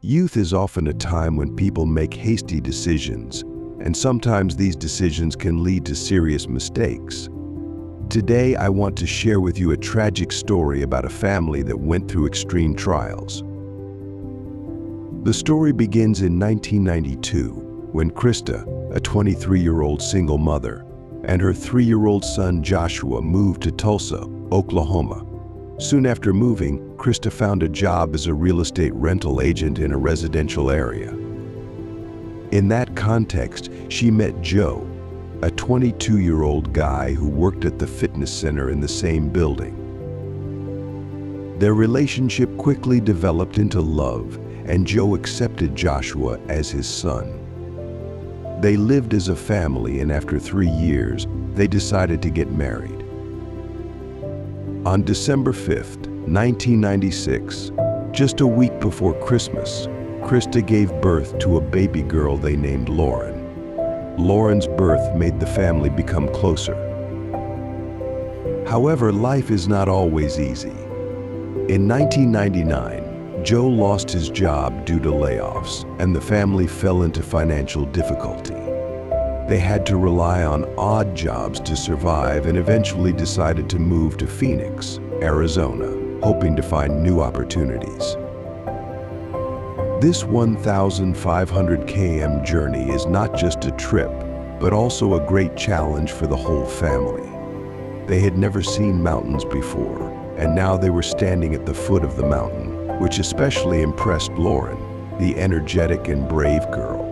Youth is often a time when people make hasty decisions, and sometimes these decisions can lead to serious mistakes. Today, I want to share with you a tragic story about a family that went through extreme trials. The story begins in 1992, when Krista, a 23-year-old single mother, and her 3-year-old son Joshua moved to Tulsa, Oklahoma. Soon after moving, Krista found a job as a real estate rental agent in a residential area. In that context, she met Joe, a 22-year-old guy who worked at the fitness center in the same building. Their relationship quickly developed into love, and Joe accepted Joshua as his son. They lived as a family, and after 3 years, they decided to get married. On December 5th, 1996, just a week before Christmas, Krista gave birth to a baby girl they named Lauren. Lauren's birth made the family become closer. However, life is not always easy. In 1999, Joe lost his job due to layoffs, and the family fell into financial difficulty. They had to rely on odd jobs to survive and eventually decided to move to Phoenix, Arizona, hoping to find new opportunities. This 1,500 km journey is not just a trip, but also a great challenge for the whole family. They had never seen mountains before, and now they were standing at the foot of the mountain, which especially impressed Lauren, the energetic and brave girl.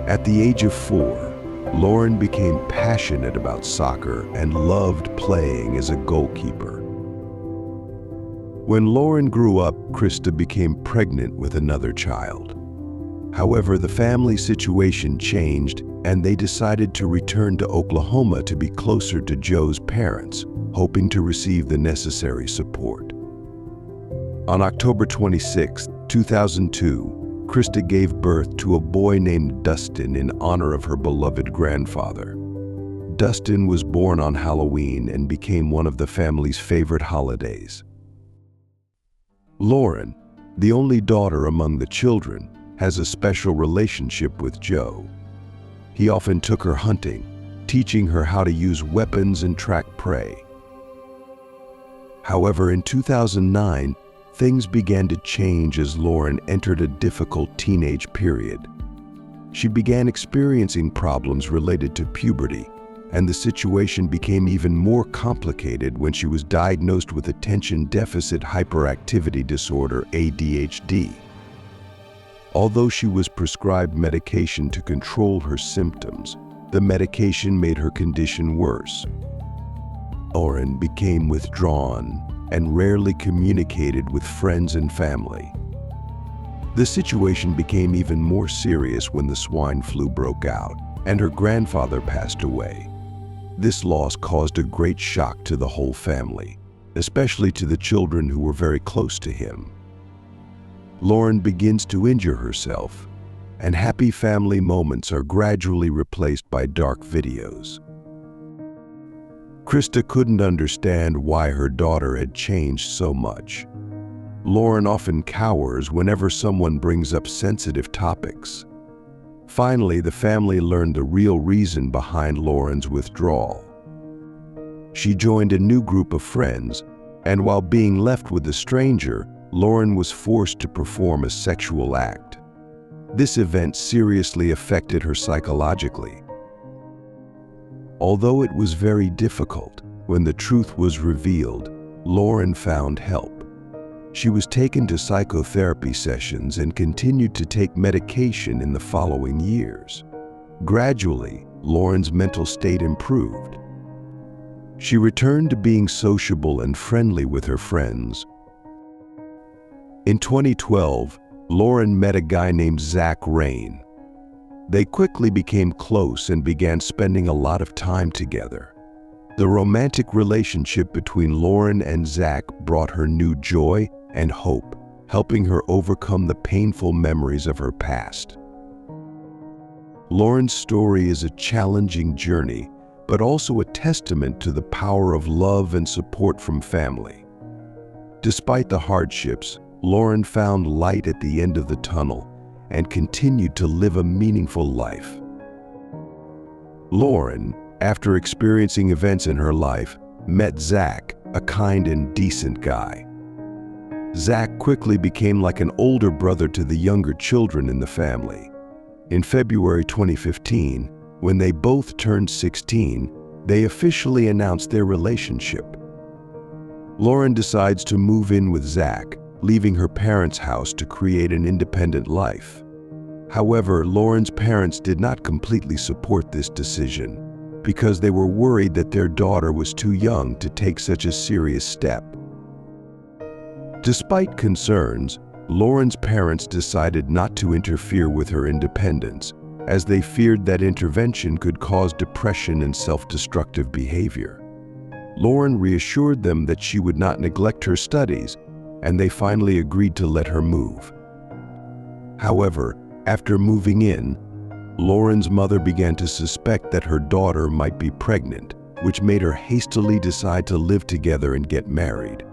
At the age of 4, Lauren became passionate about soccer and loved playing as a goalkeeper. When Lauren grew up, Krista became pregnant with another child. However, the family situation changed, and they decided to return to Oklahoma to be closer to Joe's parents, hoping to receive the necessary support. On October 26, 2002, Krista gave birth to a boy named Dustin in honor of her beloved grandfather. Dustin was born on Halloween and became one of the family's favorite holidays. Lauren, the only daughter among the children, has a special relationship with Joe. He often took her hunting, teaching her how to use weapons and track prey. However, in 2009, things began to change as Lauren entered a difficult teenage period. She began experiencing problems related to puberty, and the situation became even more complicated when she was diagnosed with attention deficit hyperactivity disorder, ADHD. Although she was prescribed medication to control her symptoms, the medication made her condition worse. Lauren became withdrawn and rarely communicated with friends and family. The situation became even more serious when the swine flu broke out and her grandfather passed away. This loss caused a great shock to the whole family, especially to the children who were very close to him. Lauren begins to injure herself, and happy family moments are gradually replaced by dark videos. Krista couldn't understand why her daughter had changed so much. Lauren often cowers whenever someone brings up sensitive topics. Finally, the family learned the real reason behind Lauren's withdrawal. She joined a new group of friends, and while being left with a stranger, Lauren was forced to perform a sexual act. This event seriously affected her psychologically. Although it was very difficult, when the truth was revealed, Lauren found help. She was taken to psychotherapy sessions and continued to take medication in the following years. Gradually, Lauren's mental state improved. She returned to being sociable and friendly with her friends. In 2012, Lauren met a guy named Zach Rain. They quickly became close and began spending a lot of time together. The romantic relationship between Lauren and Zach brought her new joy and hope, helping her overcome the painful memories of her past. Lauren's story is a challenging journey, but also a testament to the power of love and support from family. Despite the hardships, Lauren found light at the end of the tunnel and continued to live a meaningful life. Lauren, after experiencing events in her life, met Zach, a kind and decent guy. Zach quickly became like an older brother to the younger children in the family. In February 2015, when they both turned 16, they officially announced their relationship. Lauren decides to move in with Zach, leaving her parents' house to create an independent life. However, Lauren's parents did not completely support this decision because they were worried that their daughter was too young to take such a serious step. Despite concerns, Lauren's parents decided not to interfere with her independence, as they feared that intervention could cause depression and self-destructive behavior. Lauren reassured them that she would not neglect her studies, and they finally agreed to let her move. However, after moving in, Lauren's mother began to suspect that her daughter might be pregnant, which made her hastily decide to live together and get married.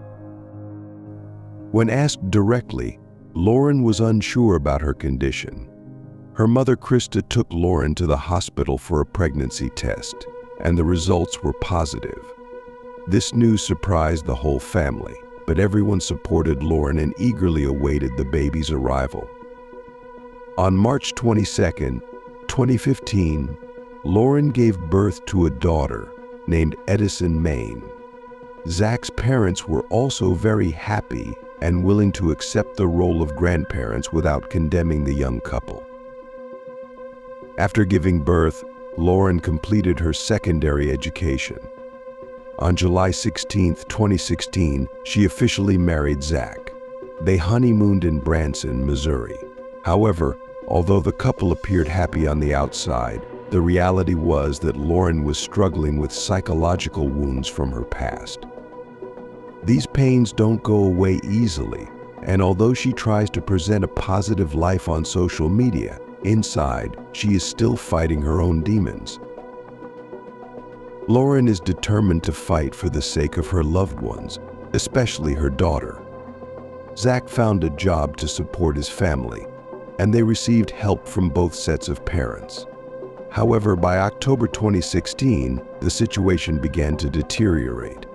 When asked directly, Lauren was unsure about her condition. Her mother, Krista, took Lauren to the hospital for a pregnancy test, and the results were positive. This news surprised the whole family, but everyone supported Lauren and eagerly awaited the baby's arrival. On March 22, 2015, Lauren gave birth to a daughter named Edison Maine. Zach's parents were also very happy and willing to accept the role of grandparents without condemning the young couple. After giving birth, Lauren completed her secondary education. On July 16, 2016, she officially married Zach. They honeymooned in Branson, Missouri. However, although the couple appeared happy on the outside, the reality was that Lauren was struggling with psychological wounds from her past. These pains don't go away easily, and although she tries to present a positive life on social media, inside, she is still fighting her own demons. Lauren is determined to fight for the sake of her loved ones, especially her daughter. Zach found a job to support his family, and they received help from both sets of parents. However, by October 2016, the situation began to deteriorate.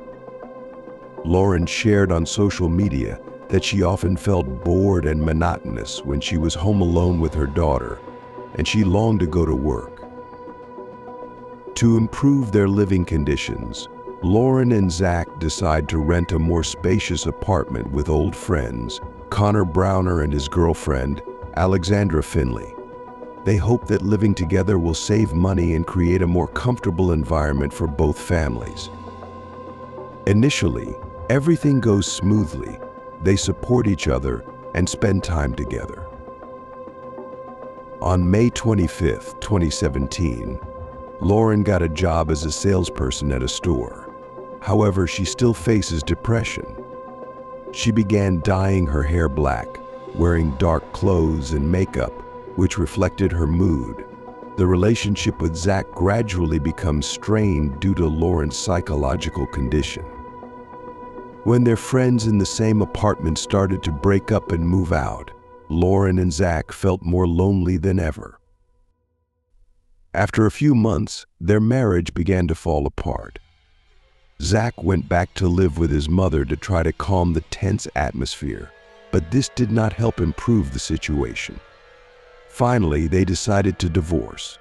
Lauren shared on social media that she often felt bored and monotonous when she was home alone with her daughter, and she longed to go to work. To improve their living conditions, Lauren and Zach decide to rent a more spacious apartment with old friends, Konner Brunner and his girlfriend, Alexandra Finley. They hope that living together will save money and create a more comfortable environment for both families. Initially, everything goes smoothly. They support each other and spend time together. On May 25, 2017, Lauren got a job as a salesperson at a store. However, she still faces depression. She began dyeing her hair black, wearing dark clothes and makeup, which reflected her mood. The relationship with Zach gradually becomes strained due to Lauren's psychological condition. When their friends in the same apartment started to break up and move out, Lauren and Zach felt more lonely than ever. After a few months, their marriage began to fall apart. Zach went back to live with his mother to try to calm the tense atmosphere, but this did not help improve the situation. Finally, they decided to divorce.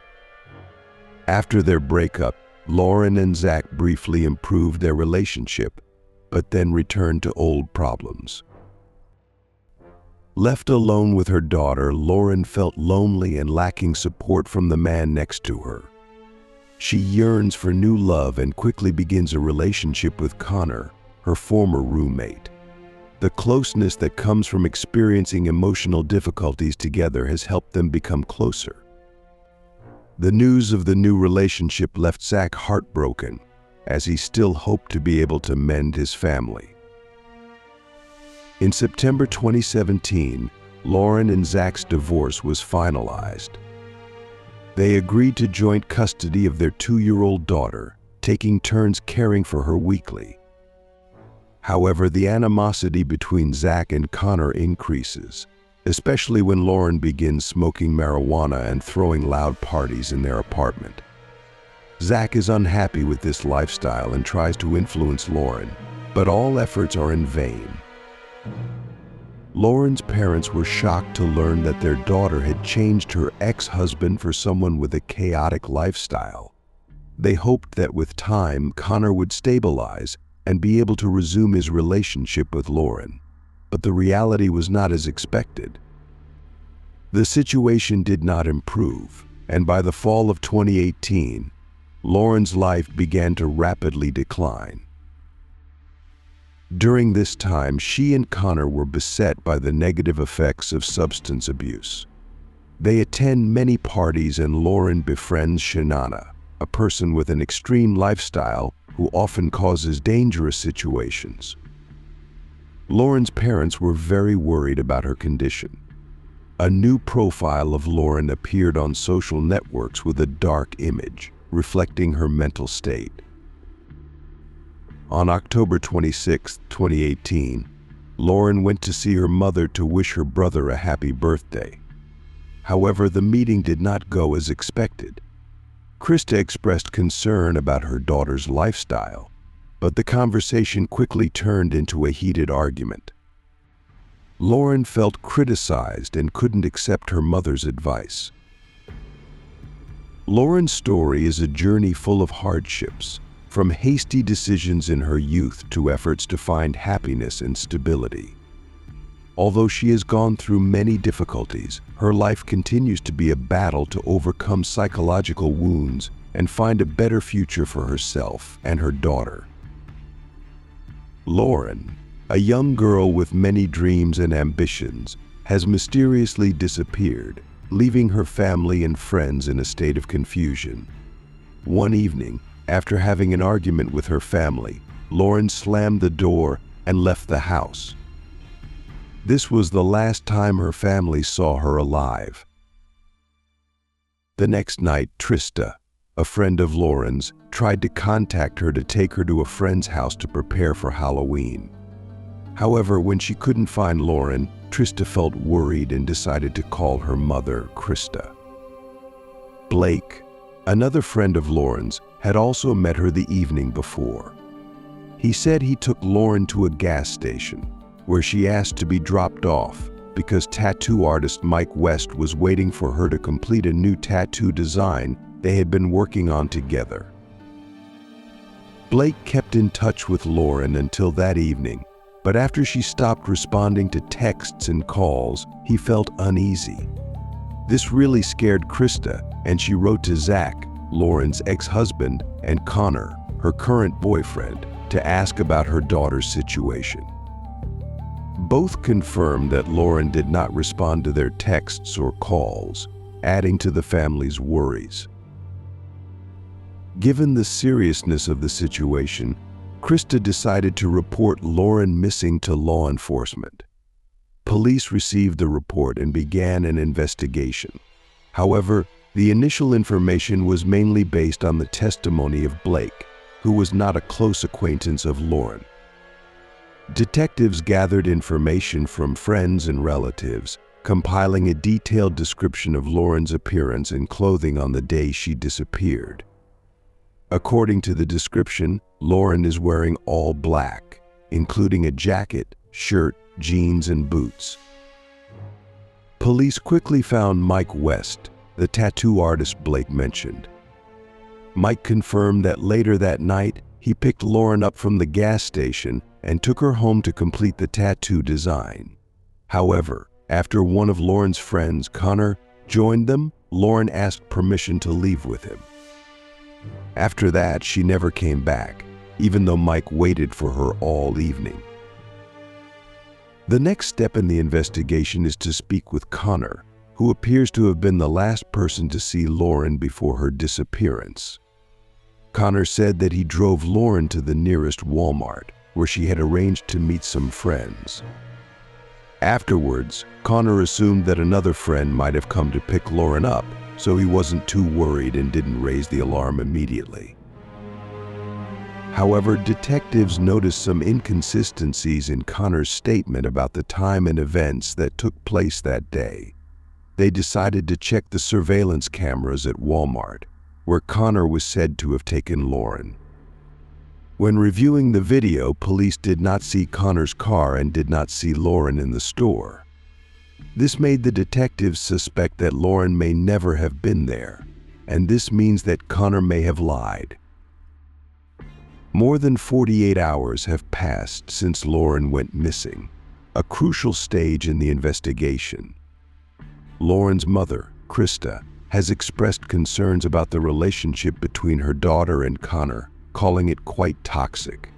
After their breakup, Lauren and Zach briefly improved their relationship, but then returned to old problems. Left alone with her daughter, Lauren felt lonely and lacking support from the man next to her. She yearns for new love and quickly begins a relationship with Konner, her former roommate. The closeness that comes from experiencing emotional difficulties together has helped them become closer. The news of the new relationship left Zach heartbroken, as he still hoped to be able to mend his family. In September 2017, Lauren and Zach's divorce was finalized. They agreed to joint custody of their 2-year-old daughter, taking turns caring for her weekly. However, the animosity between Zach and Konner increases, especially when Lauren begins smoking marijuana and throwing loud parties in their apartment. Zach is unhappy with this lifestyle and tries to influence Lauren, but all efforts are in vain. Lauren's parents were shocked to learn that their daughter had changed her ex-husband for someone with a chaotic lifestyle. They hoped that with time, Konner would stabilize and be able to resume his relationship with Lauren. But the reality was not as expected. The situation did not improve, and by the fall of 2018, Lauren's life began to rapidly decline. During this time, she and Konner were beset by the negative effects of substance abuse. They attend many parties and Lauren befriends Shanana, a person with an extreme lifestyle who often causes dangerous situations. Lauren's parents were very worried about her condition. A new profile of Lauren appeared on social networks with a dark image, reflecting her mental state. On October 26, 2018, Lauren went to see her mother to wish her brother a happy birthday. However, the meeting did not go as expected. Krista expressed concern about her daughter's lifestyle, but the conversation quickly turned into a heated argument. Lauren felt criticized and couldn't accept her mother's advice. Lauren's story is a journey full of hardships, from hasty decisions in her youth to efforts to find happiness and stability. Although she has gone through many difficulties, her life continues to be a battle to overcome psychological wounds and find a better future for herself and her daughter. Lauren, a young girl with many dreams and ambitions, has mysteriously disappeared, leaving her family and friends in a state of confusion. One evening, after having an argument with her family, Lauren slammed the door and left the house. This was the last time her family saw her alive. The next night, Trista, a friend of Lauren's, tried to contact her to take her to a friend's house to prepare for Halloween. However, when she couldn't find Lauren, Trista felt worried and decided to call her mother, Krista. Blake, another friend of Lauren's, had also met her the evening before. He said he took Lauren to a gas station, where she asked to be dropped off because tattoo artist Mike West was waiting for her to complete a new tattoo design they had been working on together. Blake kept in touch with Lauren until that evening, but after she stopped responding to texts and calls, he felt uneasy. This really scared Krista, and she wrote to Zach, Lauren's ex-husband, and Konner, her current boyfriend, to ask about her daughter's situation. Both confirmed that Lauren did not respond to their texts or calls, adding to the family's worries. Given the seriousness of the situation, Krista decided to report Lauren missing to law enforcement. Police received the report and began an investigation. However, the initial information was mainly based on the testimony of Blake, who was not a close acquaintance of Lauren. Detectives gathered information from friends and relatives, compiling a detailed description of Lauren's appearance and clothing on the day she disappeared. According to the description, Lauren is wearing all black, including a jacket, shirt, jeans, and boots. Police quickly found Mike West, the tattoo artist Blake mentioned. Mike confirmed that later that night, he picked Lauren up from the gas station and took her home to complete the tattoo design. However, after one of Lauren's friends, Konner, joined them, Lauren asked permission to leave with him. After that, she never came back, even though Mike waited for her all evening. The next step in the investigation is to speak with Konner, who appears to have been the last person to see Lauren before her disappearance. Konner said that he drove Lauren to the nearest Walmart, where she had arranged to meet some friends. Afterwards, Konner assumed that another friend might have come to pick Lauren up, so he wasn't too worried and didn't raise the alarm immediately. However, detectives noticed some inconsistencies in Konner's statement about the time and events that took place that day. They decided to check the surveillance cameras at Walmart, where Konner was said to have taken Lauren. When reviewing the video, police did not see Konner's car and did not see Lauren in the store. This made the detectives suspect that Lauren may never have been there, and this means that Konner may have lied. More than 48 hours have passed since Lauren went missing, a crucial stage in the investigation. Lauren's mother, Krista, has expressed concerns about the relationship between her daughter and Konner, calling it quite toxic.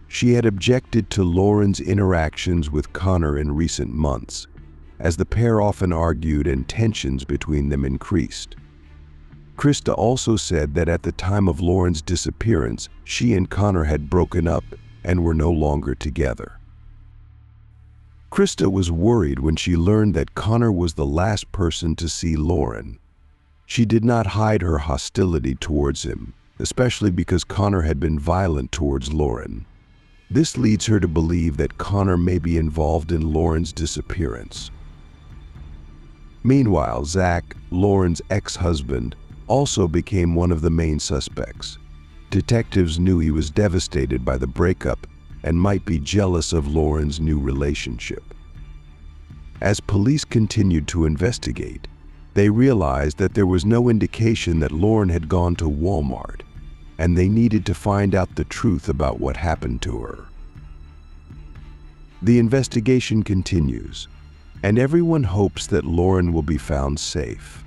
She had objected to Lauren's interactions with Konner in recent months, as the pair often argued and tensions between them increased. Krista also said that at the time of Lauren's disappearance, she and Konner had broken up and were no longer together. Krista was worried when she learned that Konner was the last person to see Lauren. She did not hide her hostility towards him, especially because Konner had been violent towards Lauren. This leads her to believe that Konner may be involved in Lauren's disappearance. Meanwhile, Zach, Lauren's ex-husband, also became one of the main suspects. Detectives knew he was devastated by the breakup and might be jealous of Lauren's new relationship. As police continued to investigate, they realized that there was no indication that Lauren had gone to Walmart, and they needed to find out the truth about what happened to her. The investigation continues, and everyone hopes that Lauren will be found safe.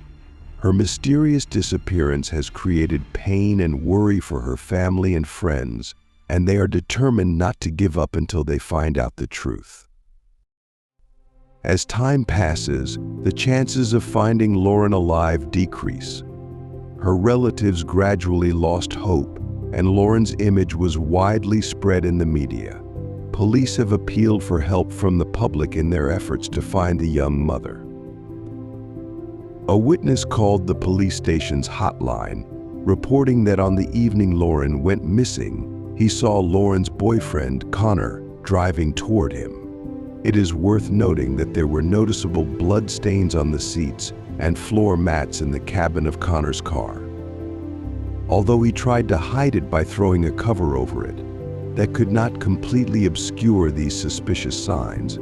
Her mysterious disappearance has created pain and worry for her family and friends, and they are determined not to give up until they find out the truth. As time passes, the chances of finding Lauren alive decrease. Her relatives gradually lost hope, and Lauren's image was widely spread in the media. Police have appealed for help from the public in their efforts to find the young mother. A witness called the police station's hotline, reporting that on the evening Lauren went missing, he saw Lauren's boyfriend, Konner, driving toward him. It is worth noting that there were noticeable blood stains on the seats and floor mats in the cabin of Konner's car. Although he tried to hide it by throwing a cover over it, that could not completely obscure these suspicious signs.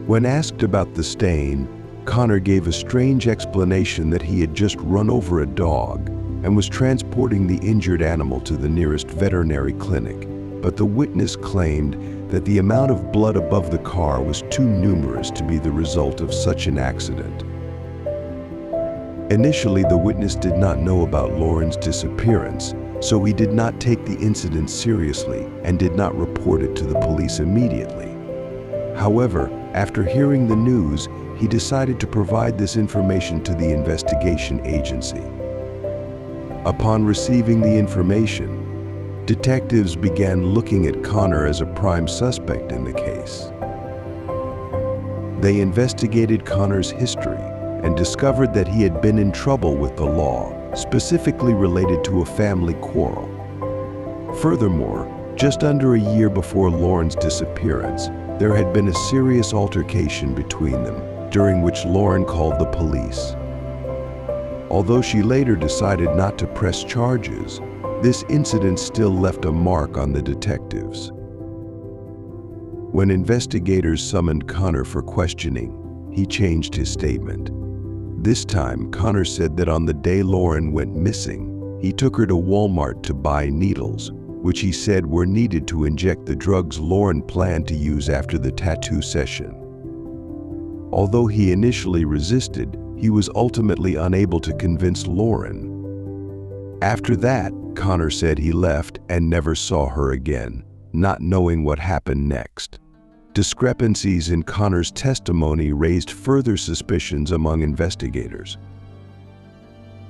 When asked about the stain, Konner gave a strange explanation that he had just run over a dog and was transporting the injured animal to the nearest veterinary clinic, but the witness claimed that the amount of blood above the car was too numerous to be the result of such an accident. Initially, the witness did not know about Lauren's disappearance, so he did not take the incident seriously and did not report it to the police immediately. However, after hearing the news, he decided to provide this information to the investigation agency. Upon receiving the information, detectives began looking at Konner as a prime suspect in the case. They investigated Konner's history and discovered that he had been in trouble with the law, specifically related to a family quarrel. Furthermore, just under a year before Lauren's disappearance, there had been a serious altercation between them, during which Lauren called the police. Although she later decided not to press charges, this incident still left a mark on the detectives. When investigators summoned Konner for questioning, he changed his statement. This time, Konner said that on the day Lauren went missing, he took her to Walmart to buy needles, which he said were needed to inject the drugs Lauren planned to use after the tattoo session. Although he initially resisted, he was ultimately unable to convince Lauren. After that, Konner said he left and never saw her again, not knowing what happened next. Discrepancies in Konner's testimony raised further suspicions among investigators.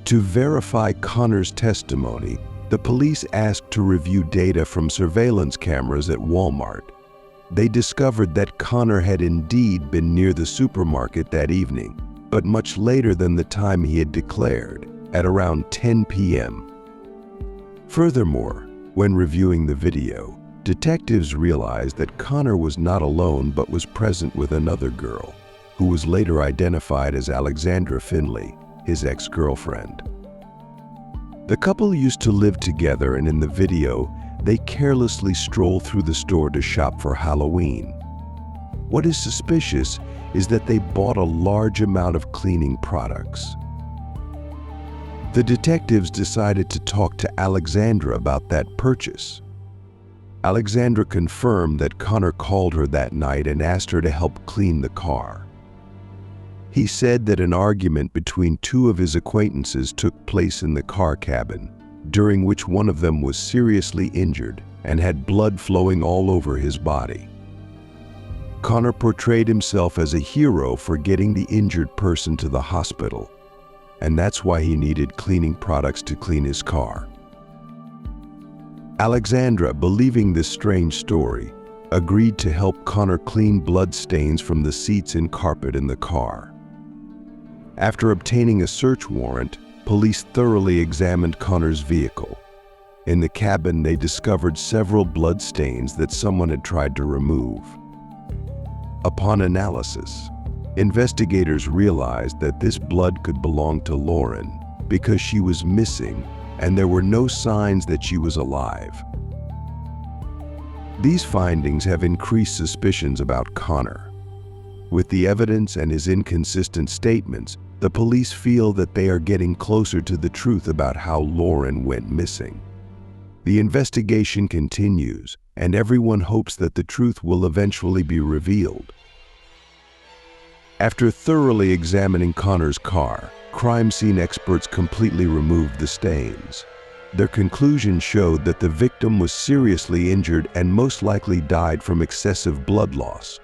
To verify Konner's testimony, the police asked to review data from surveillance cameras at Walmart. They discovered that Konner had indeed been near the supermarket that evening, but much later than the time he had declared, at around 10 p.m. Furthermore, When reviewing the video, detectives realized that Konner was not alone but was present with another girl, who was later identified as Alexandra Finley, his ex-girlfriend. The couple used to live together, and in the video, they carelessly stroll through the store to shop for Halloween. What is suspicious is that they bought a large amount of cleaning products. The detectives decided to talk to Alexandra about that purchase. Alexandra confirmed that Konner called her that night and asked her to help clean the car. He said that an argument between two of his acquaintances took place in the car cabin, during which one of them was seriously injured and had blood flowing all over his body. Konner portrayed himself as a hero for getting the injured person to the hospital, and that's why he needed cleaning products to clean his car. Alexandra, believing this strange story, agreed to help Konner clean blood stains from the seats and carpet in the car. After obtaining a search warrant, police thoroughly examined Konner's vehicle. In the cabin, they discovered several blood stains that someone had tried to remove. Upon analysis, investigators realized that this blood could belong to Lauren because she was missing and there were no signs that she was alive. These findings have increased suspicions about Konner. With the evidence and his inconsistent statements, the police feel that they are getting closer to the truth about how Lauren went missing. The investigation continues, and everyone hopes that the truth will eventually be revealed. After thoroughly examining Konner's car, crime scene experts completely removed the stains. Their conclusion showed that the victim was seriously injured and most likely died from excessive blood loss.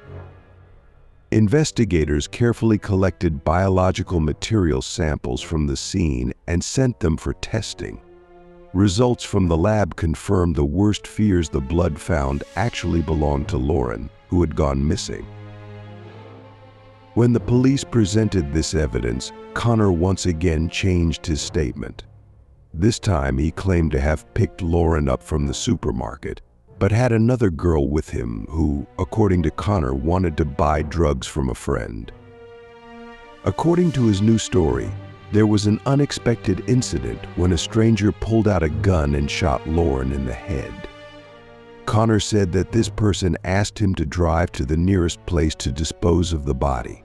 Investigators carefully collected biological material samples from the scene and sent them for testing. Results from the lab confirmed the worst fears: the blood found actually belonged to Lauren, who had gone missing. When the police presented this evidence, Konner once again changed his statement. This time he claimed to have picked Lauren up from the supermarket, but had another girl with him who, according to Konner, wanted to buy drugs from a friend. According to his new story, there was an unexpected incident when a stranger pulled out a gun and shot Lauren in the head. Konner said that this person asked him to drive to the nearest place to dispose of the body.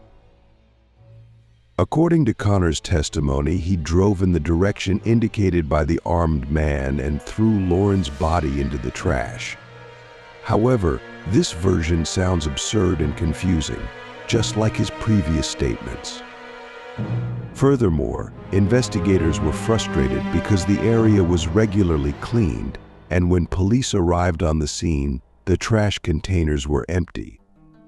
According to Konner's testimony, he drove in the direction indicated by the armed man and threw Lauren's body into the trash. However, this version sounds absurd and confusing, just like his previous statements. Furthermore, investigators were frustrated because the area was regularly cleaned, and when police arrived on the scene, the trash containers were empty.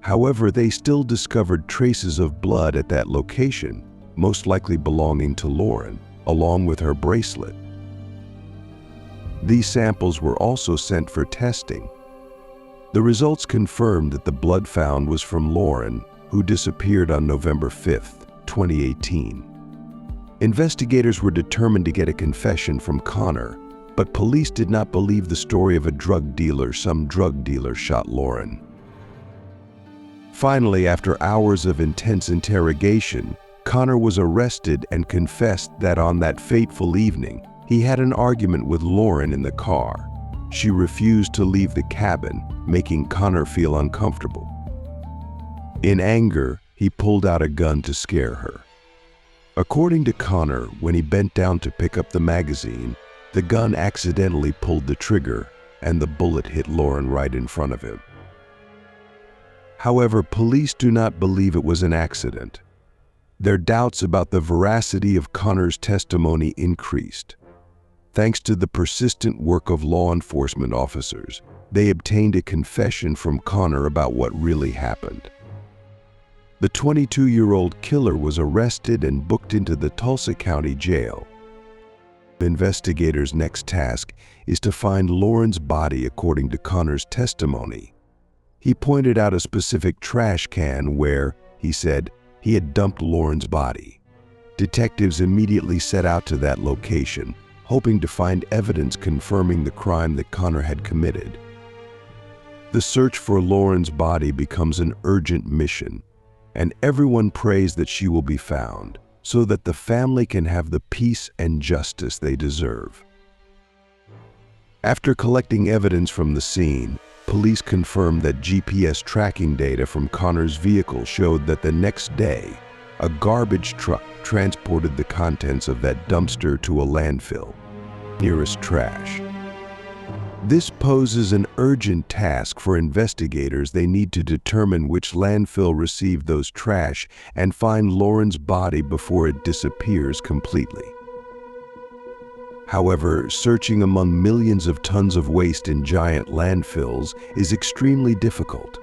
However, they still discovered traces of blood at that location, most likely belonging to Lauren, along with her bracelet. These samples were also sent for testing. The results confirmed that the blood found was from Lauren, who disappeared on November 5, 2018. Investigators were determined to get a confession from Konner, but police did not believe the story of a drug dealer. Some drug dealer shot Lauren. Finally, after hours of intense interrogation, Konner was arrested and confessed that on that fateful evening, he had an argument with Lauren in the car. She refused to leave the cabin, making Konner feel uncomfortable. In anger, he pulled out a gun to scare her. According to Konner, when he bent down to pick up the magazine, the gun accidentally pulled the trigger, and the bullet hit Lauren right in front of him. However, police do not believe it was an accident. Their doubts about the veracity of Konner's testimony increased. Thanks to the persistent work of law enforcement officers, they obtained a confession from Konner about what really happened. The 22-year-old killer was arrested and booked into the Tulsa County Jail. Investigators' next task is to find Lauren's body according to Konner's testimony. He pointed out a specific trash can where, he said, he had dumped Lauren's body. Detectives immediately set out to that location, hoping to find evidence confirming the crime that Konner had committed. The search for Lauren's body becomes an urgent mission, and everyone prays that she will be found, so that the family can have the peace and justice they deserve. After collecting evidence from the scene, police confirmed that GPS tracking data from Konner's vehicle showed that the next day, a garbage truck transported the contents of that dumpster to a landfill, nearest trash. This poses an urgent task for investigators. They need to determine which landfill received those trash and find Lauren's body before it disappears completely. However, searching among millions of tons of waste in giant landfills is extremely difficult.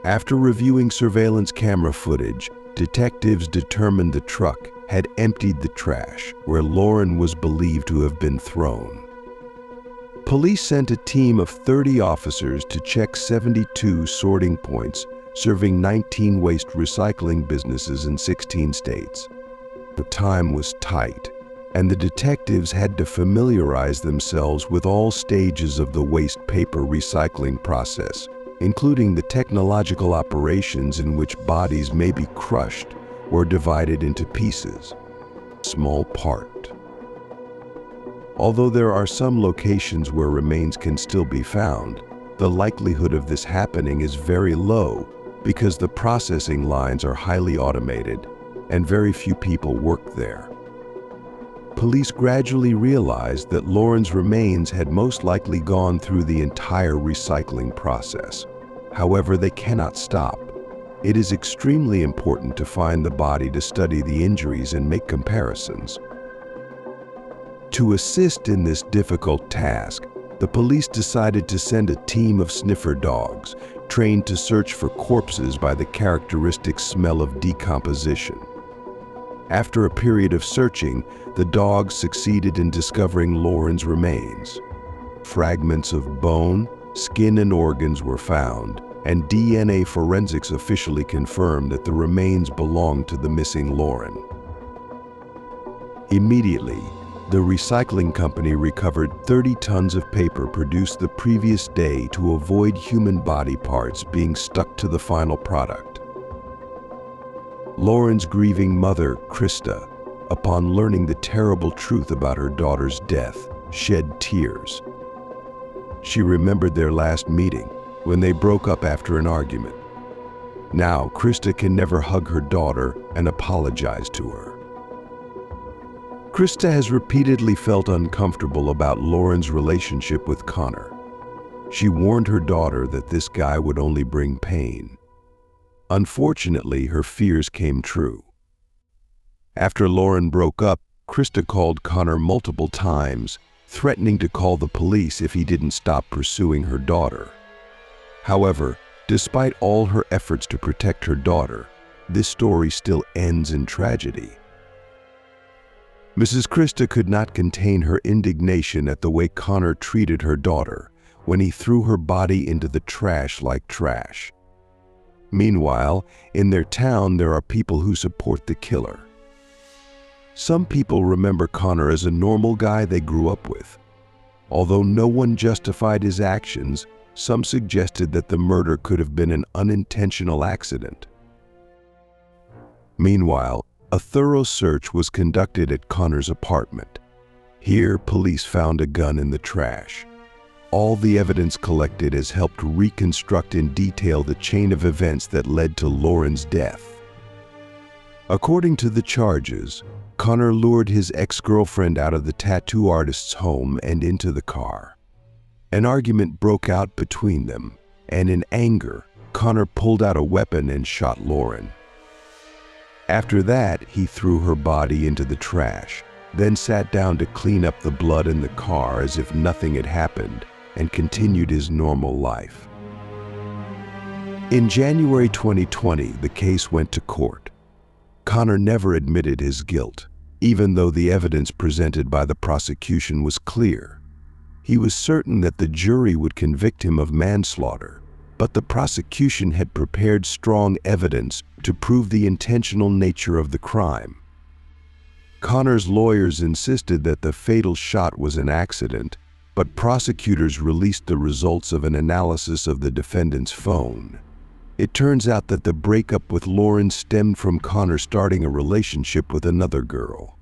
After reviewing surveillance camera footage, detectives determined the truck had emptied the trash where Lauren was believed to have been thrown. Police sent a team of 30 officers to check 72 sorting points, serving 19 waste recycling businesses in 16 states. The time was tight, and the detectives had to familiarize themselves with all stages of the waste paper recycling process, including the technological operations in which bodies may be crushed or divided into pieces. Small part. Although there are some locations where remains can still be found, the likelihood of this happening is very low because the processing lines are highly automated and very few people work there. Police gradually realized that Lauren's remains had most likely gone through the entire recycling process. However, they cannot stop. It is extremely important to find the body to study the injuries and make comparisons. To assist in this difficult task, the police decided to send a team of sniffer dogs, trained to search for corpses by the characteristic smell of decomposition. After a period of searching, the dogs succeeded in discovering Lauren's remains. Fragments of bone, skin, and organs were found, and DNA forensics officially confirmed that the remains belonged to the missing Lauren. Immediately, the recycling company recovered 30 tons of paper produced the previous day to avoid human body parts being stuck to the final product. Lauren's grieving mother, Krista, upon learning the terrible truth about her daughter's death, shed tears. She remembered their last meeting, when they broke up after an argument. Now, Krista can never hug her daughter and apologize to her. Krista has repeatedly felt uncomfortable about Lauren's relationship with Konner. She warned her daughter that this guy would only bring pain. Unfortunately, her fears came true. After Lauren broke up, Krista called Konner multiple times, threatening to call the police if he didn't stop pursuing her daughter. However, despite all her efforts to protect her daughter, this story still ends in tragedy. Mrs. Krista could not contain her indignation at the way Konner treated her daughter when he threw her body into the trash like trash. Meanwhile, in their town, there are people who support the killer. Some people remember Konner as a normal guy they grew up with. Although no one justified his actions, some suggested that the murder could have been an unintentional accident. Meanwhile, a thorough search was conducted at Konner's apartment. Here, police found a gun in the trash. All the evidence collected has helped reconstruct in detail the chain of events that led to Lauren's death. According to the charges, Konner lured his ex-girlfriend out of the tattoo artist's home and into the car. An argument broke out between them, and in anger, Konner pulled out a weapon and shot Lauren. After that, he threw her body into the trash, then sat down to clean up the blood in the car as if nothing had happened, and continued his normal life. In January 2020, the case went to court. Konner never admitted his guilt, even though the evidence presented by the prosecution was clear. He was certain that the jury would convict him of manslaughter, but the prosecution had prepared strong evidence to prove the intentional nature of the crime. Konner's lawyers insisted that the fatal shot was an accident, but prosecutors released the results of an analysis of the defendant's phone. It turns out that the breakup with Lauren stemmed from Konner starting a relationship with another girl.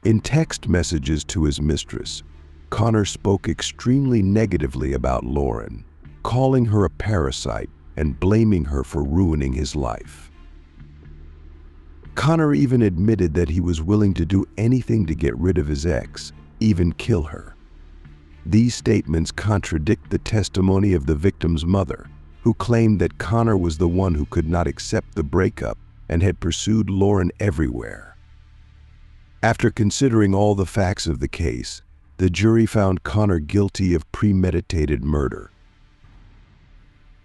In text messages to his mistress, Konner spoke extremely negatively about Lauren, calling her a parasite and blaming her for ruining his life. Konner even admitted that he was willing to do anything to get rid of his ex, even kill her. These statements contradict the testimony of the victim's mother, who claimed that Konner was the one who could not accept the breakup and had pursued Lauren everywhere. After considering all the facts of the case, the jury found Konner guilty of premeditated murder.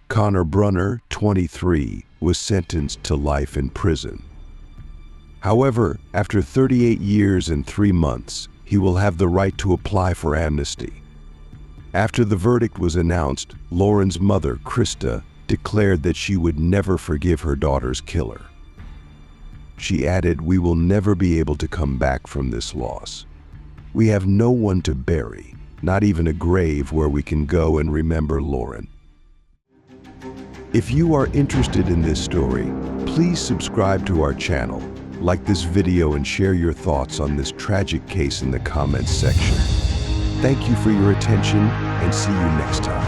Konner Brunner, 23, was sentenced to life in prison. However, after 38 years and 3 months, he will have the right to apply for amnesty. After the verdict was announced, Lauren's mother, Krista, declared that she would never forgive her daughter's killer. She added, "We will never be able to come back from this loss. We have no one to bury, not even a grave where we can go and remember Lauren." If you are interested in this story, please subscribe to our channel, like this video, and share your thoughts on this tragic case in the comments section. Thank you for your attention, and see you next time.